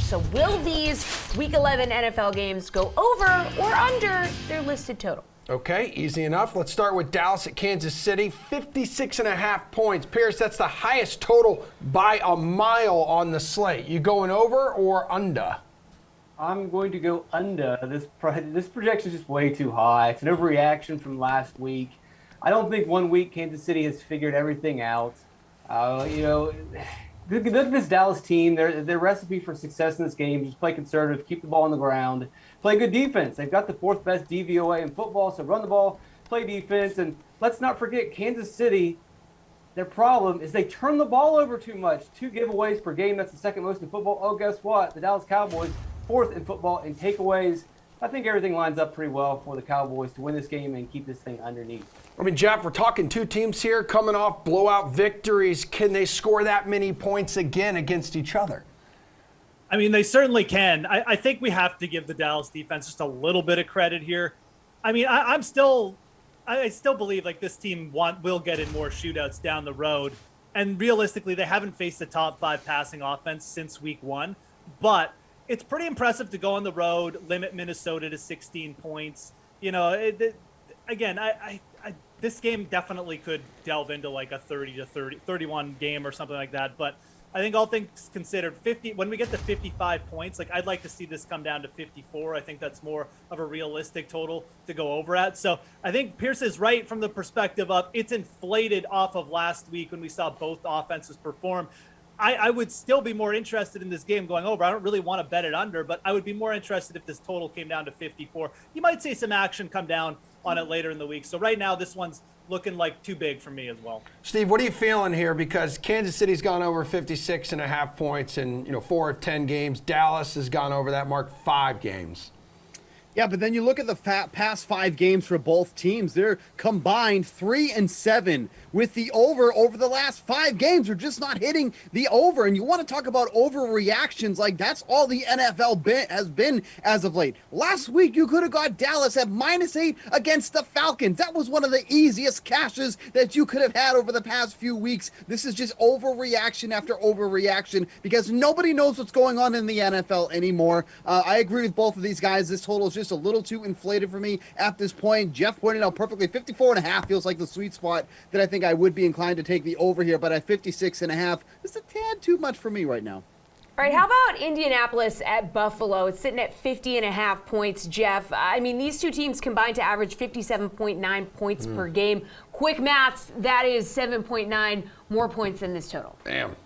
So will these Week 11 NFL games go over or under their listed total? Okay, easy enough. Let's start with Dallas at Kansas City. 56.5 points. Pearce, that's the highest total by a mile on the slate. You going over or under? I'm going to go under. This projection is just way too high. It's an overreaction from last week. I don't think 1 week Kansas City has figured everything out. Look at this Dallas team. Their recipe for success in this game is just play conservative, keep the ball on the ground, play good defense. They've got the 4th best DVOA in football, so run the ball, play defense. And let's not forget Kansas City, their problem is they turn the ball over too much. 2 giveaways per game, that's the 2nd most in football. Oh, guess what? The Dallas Cowboys, 4th in football in takeaways. I think everything lines up pretty well for the Cowboys to win this game and keep this thing underneath. I mean, Geoff, we're talking 2 teams here coming off blowout victories. Can they score that many points again against each other? I mean, they certainly can. I think we have to give the Dallas defense just a little bit of credit here. I mean, I still believe like this team will get in more shootouts down the road. And realistically, they haven't faced the top 5 passing offense since week 1. But it's pretty impressive to go on the road, limit Minnesota to 16 points. You know, this game definitely could delve into like a 31 game or something like that. But I think all things considered, when we get to 55 points, like I'd like to see this come down to 54. I think that's more of a realistic total to go over at. So I think Pearce is right from the perspective of it's inflated off of last week when we saw both offenses perform. I would still be more interested in this game going over. I don't really want to bet it under, but I would be more interested if this total came down to 54. You might see some action come down on it later in the week. So right now, this one's looking like too big for me as well. Steve, what are you feeling here? Because Kansas City's gone over 56.5 points in 4 of 10 games. Dallas has gone over that mark 5 games. Yeah, but then you look at the past 5 games for both teams. They're combined 3-7 with the over the last 5 games. They're just not hitting the over. And you want to talk about overreactions, like that's all the NFL has been as of late. Last week, you could have got Dallas at -8 against the Falcons. That was one of the easiest cashes that you could have had over the past few weeks. This is just overreaction after overreaction because nobody knows what's going on in the NFL anymore. I agree with both of these guys. This total is just a little too inflated for me at this point. Geoff pointed out perfectly, 54.5 feels like the sweet spot that I think I would be inclined to take the over here, but at 56.5, it's a tad too much for me right now. All right, how about Indianapolis at Buffalo? It's sitting at 50.5 points, Geoff. I mean, these 2 teams combined to average 57.9 points per game. Quick maths, that is 7.9 more points than this total. Damn.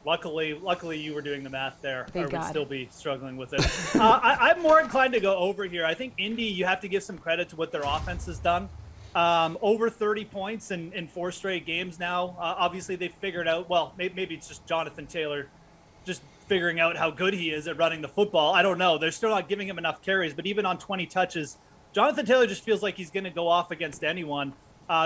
Luckily, you were doing the math there. Thank or God. would still be struggling with it. I'm more inclined to go over here. I think Indy, you have to give some credit to what their offense has done. Over 30 points in 4 straight games now. Obviously, they figured out, well, maybe it's just Jonathan Taylor just figuring out how good he is at running the football. I don't know. They're still not giving him enough carries, but even on 20 touches, Jonathan Taylor just feels like he's going to go off against anyone.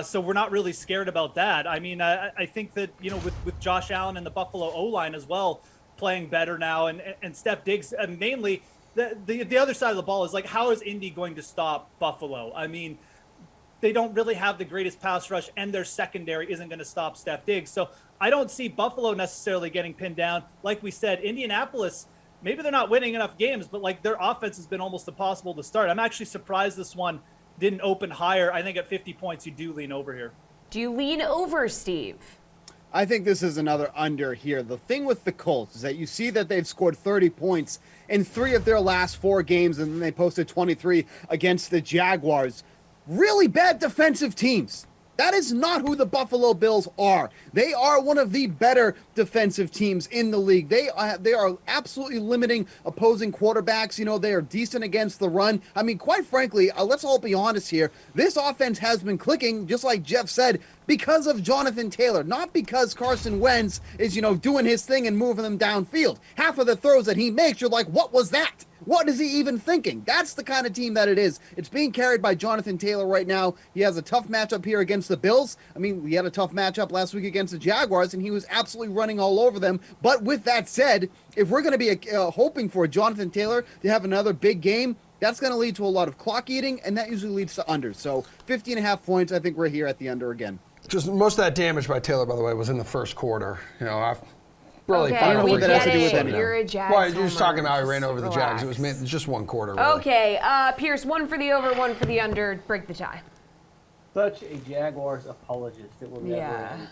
So we're not really scared about that. I mean, I think that, with Josh Allen and the Buffalo O-line as well playing better now and Steph Diggs, mainly the other side of the ball is like, how is Indy going to stop Buffalo? I mean, they don't really have the greatest pass rush and their secondary isn't going to stop Steph Diggs. So I don't see Buffalo necessarily getting pinned down. Like we said, Indianapolis, maybe they're not winning enough games, but like their offense has been almost impossible to start. I'm actually surprised this one didn't open higher. I think at 50 points, you do lean over here. Do you lean over, Steve? I think this is another under here. The thing with the Colts is that you see that they've scored 30 points in 3 of their last 4 games, and then they posted 23 against the Jaguars. Really bad defensive teams. That is not who the Buffalo Bills are. They are one of the better defensive teams in the league. They are absolutely limiting opposing quarterbacks. They are decent against the run. I mean, quite frankly, let's all be honest here. This offense has been clicking, just like Geoff said, because of Jonathan Taylor, not because Carson Wentz is, doing his thing and moving them downfield. Half of the throws that he makes, you're like, what was that? What is he even thinking? That's the kind of team that it is. It's being carried by Jonathan Taylor right now. He has a tough matchup here against the Bills. I mean, we had a tough matchup last week against the Jaguars, and he was absolutely running all over them. But with that said, if we're going to be hoping for Jonathan Taylor to have another big game, that's going to lead to a lot of clock eating, and that usually leads to under. So 50.5 points, I think we're here at the under again. Just most of that damage by Taylor, by the way, was in the first quarter. really Okay, fun. I don't know we what that has get to do with it. anything. You're a Jags Well, you're just homer. talking about he ran Just over the Jags. It was relax. just one quarter. Really. Okay, Pierce, one for the over, one for the under. Break the tie. Such a Jaguars apologist. It will never Yeah. end.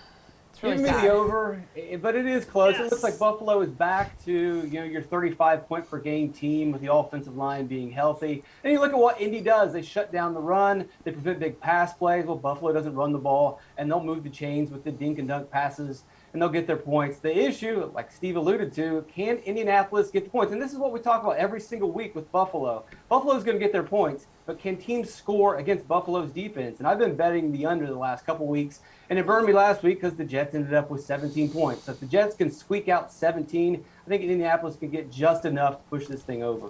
It's really Give me sad. the over, but it is close. It Yes. looks like Buffalo is back to your 35 point per game team with the offensive line being healthy. And you look at what Indy does. They shut down the run. They prevent big pass plays. Well, Buffalo doesn't run the ball, and they'll move the chains with the dink and dunk passes, and they'll get their points. The issue, like Steve alluded to, can Indianapolis get the points? And this is what we talk about every single week with Buffalo. Buffalo's going to get their points, but can teams score against Buffalo's defense? And I've been betting the under the last couple weeks, and it burned me last week because the Jets ended up with 17 points. So if the Jets can squeak out 17, I think Indianapolis can get just enough to push this thing over.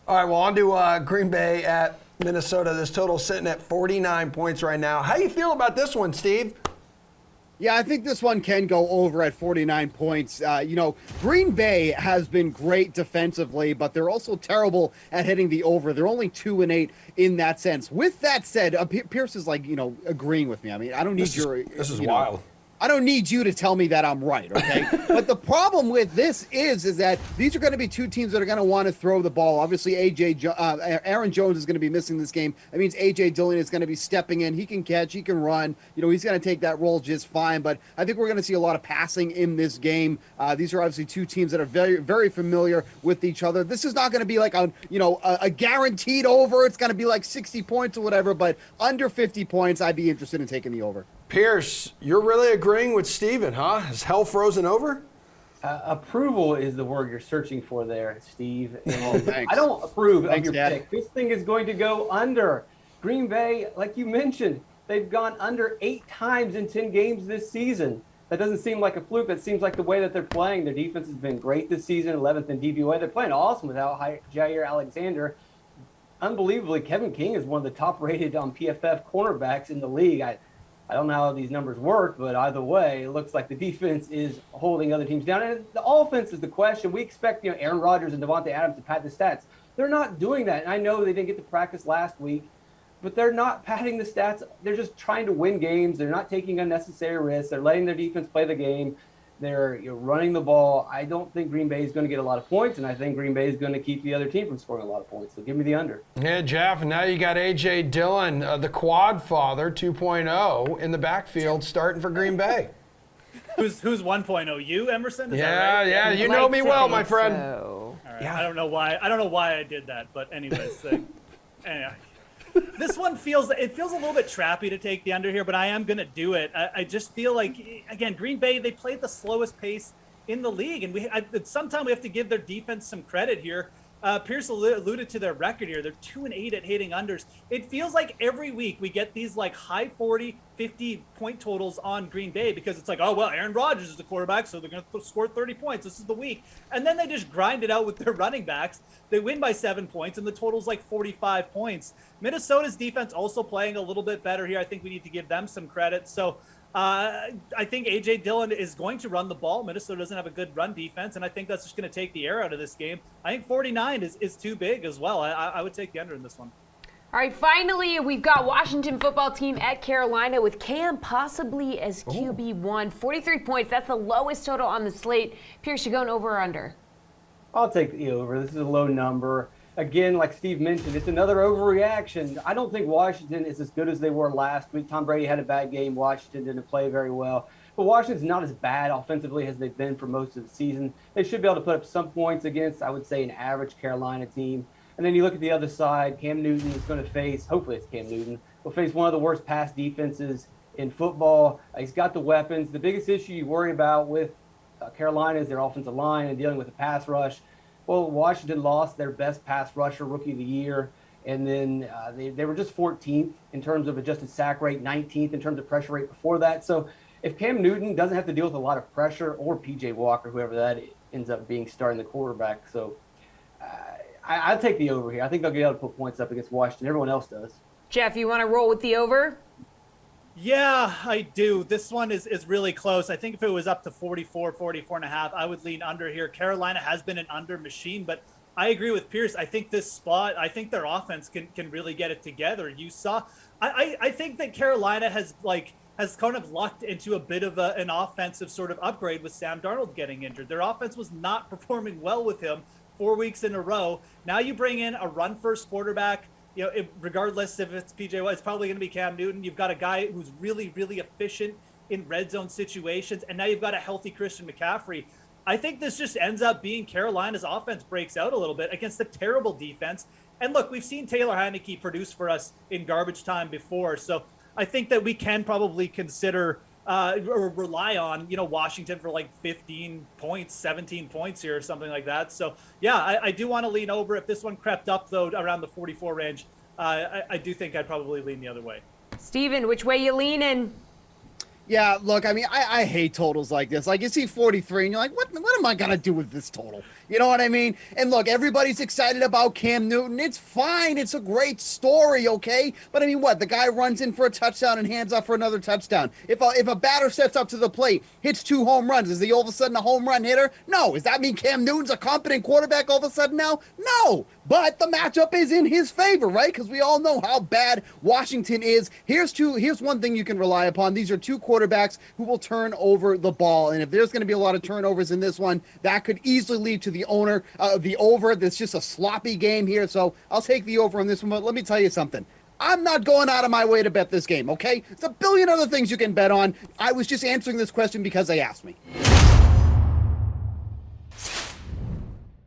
All right, well, on to Green Bay at Minnesota. This total sitting at 49 points right now. How you feel about this one, Steve? Yeah, I think this one can go over at 49 points. Green Bay has been great defensively, but they're also terrible at hitting the over. They're only 2-8 in that sense. With that said, Pierce is agreeing with me. I mean, I don't need This is wild. I don't need you to tell me that I'm right, okay? But the problem with this is that these are going to be two teams that are going to want to throw the ball. Obviously, Aaron Jones is going to be missing this game. That means A.J. Dillon is going to be stepping in. He can catch. He can run. He's going to take that role just fine. But I think we're going to see a lot of passing in this game. These are obviously two teams that are very, very familiar with each other. This is not going to be like a guaranteed over. It's going to be like 60 points or whatever. But under 50 points, I'd be interested in taking the over. Pierce, you're really agreeing with Steven, huh? Is hell frozen over? Approval is the word you're searching for there, Steve. And Thanks. I don't approve Thanks, of your Dad. pick. This thing is going to go under. Green Bay, like you mentioned, they've gone under 8 times in 10 games this season. That doesn't seem like a fluke. That seems like the way that they're playing. Their defense has been great this season, 11th in DVOA. They're playing awesome without Jair Alexander. Unbelievably, Kevin King is one of the top-rated on PFF cornerbacks in the league. I don't know how these numbers work, but either way, it looks like the defense is holding other teams down. And the offense is the question. We expect Aaron Rodgers and Devontae Adams to pad the stats. They're not doing that. And I know they didn't get to practice last week, but they're not padding the stats. They're just trying to win games. They're not taking unnecessary risks. They're letting their defense play the game. They're running the ball. I don't think Green Bay is going to get a lot of points, and I think Green Bay is going to keep the other team from scoring a lot of points. So give me the under. Yeah, Jeff, and now you got A.J. Dillon, the quad father 2.0 in the backfield starting for Green Bay. Who's 1.0? You, Emerson? Is Yeah, that right? yeah, you I'd know like me to well, think my friend. so. All right. Yeah. I don't know why I did that, but anyways. Anyway. This one feels a little bit trappy to take the under here, but I am going to do it. I just feel like, again, Green Bay, they played the slowest pace in the league, and sometimes we have to give their defense some credit here. Pierce alluded to their record here. They're 2-8 at hitting unders. It feels like every week we get these like high 40, 50 point totals on Green Bay because it's like, oh, well, Aaron Rodgers is the quarterback, so they're going to score 30 points. This is the week. And then they just grind it out with their running backs. They win by 7 points, and the total's like 45 points. Minnesota's defense also playing a little bit better here. I think we need to give them some credit. So I think A.J. Dillon is going to run the ball. Minnesota doesn't have a good run defense, and I think that's just going to take the air out of this game. I think 49 is too big as well. I would take the under in this one. All right, finally, we've got Washington football team at Carolina with Cam possibly as QB1. 43 points. That's the lowest total on the slate. Pierce, you going over or under? I'll take the over. This is a low number. Again, like Steve mentioned, it's another overreaction. I don't think Washington is as good as they were last week. Tom Brady had a bad game. Washington didn't play very well. But Washington's not as bad offensively as they've been for most of the season. They should be able to put up some points against, I would say, an average Carolina team. And then you look at the other side, Cam Newton is going to face, hopefully it's Cam Newton, will face one of the worst pass defenses in football. He's got the weapons. The biggest issue you worry about with Carolina is their offensive line and dealing with the pass rush. Well, Washington lost their best pass rusher, rookie of the year, and then they were just 14th in terms of adjusted sack rate, 19th in terms of pressure rate before that. So if Cam Newton doesn't have to deal with a lot of pressure, or P.J. Walker, whoever that ends up being starting the quarterback, so I'll take the over here. I think they'll be able to put points up against Washington. Everyone else does. Jeff, you want to roll with the over? Yeah, I do. This one is really close. I think if it was up to 44 and a half, I would lean under here. Carolina has been an under machine, but I agree with Pierce. I think this spot, I think their offense can really get it together. You saw, I think that Carolina has has kind of lucked into a bit of an offensive sort of upgrade with Sam Darnold getting injured. Their offense was not performing well with him 4 weeks in a row. Now you bring in a run-first quarterback. Regardless if it's PJ Watt, it's probably going to be Cam Newton. You've got a guy who's really, really efficient in red zone situations, and now you've got a healthy Christian McCaffrey. I think this just ends up being Carolina's offense breaks out a little bit against a terrible defense. And look, we've seen Taylor Heineke produce for us in garbage time before, so I think that we can probably consider or rely on, Washington for like 15 points, 17 points here or something like that. So, yeah, I do want to lean over. If this one crept up, though, around the 44 range, I do think I'd probably lean the other way. Steven, which way you leaning? Yeah, look, I mean, I hate totals like this. Like, you see 43, and you're like, what am I going to do with this total? You know what I mean? And look, everybody's excited about Cam Newton. It's fine. It's a great story, okay? But I mean, what? The guy runs in for a touchdown and hands off for another touchdown. If a batter steps up to the plate, hits 2 home runs, is he all of a sudden a home run hitter? No. Does that mean Cam Newton's a competent quarterback all of a sudden now? No. But the matchup is in his favor, right? Because we all know how bad Washington is. Here's one thing you can rely upon. These are 2 quarterbacks who will turn over the ball. And if there's going to be a lot of turnovers in this one, that could easily lead to the over. That's just a sloppy game here. So I'll take the over on this one. But let me tell you something. I'm not going out of my way to bet this game, okay? There's a billion other things you can bet on. I was just answering this question because they asked me.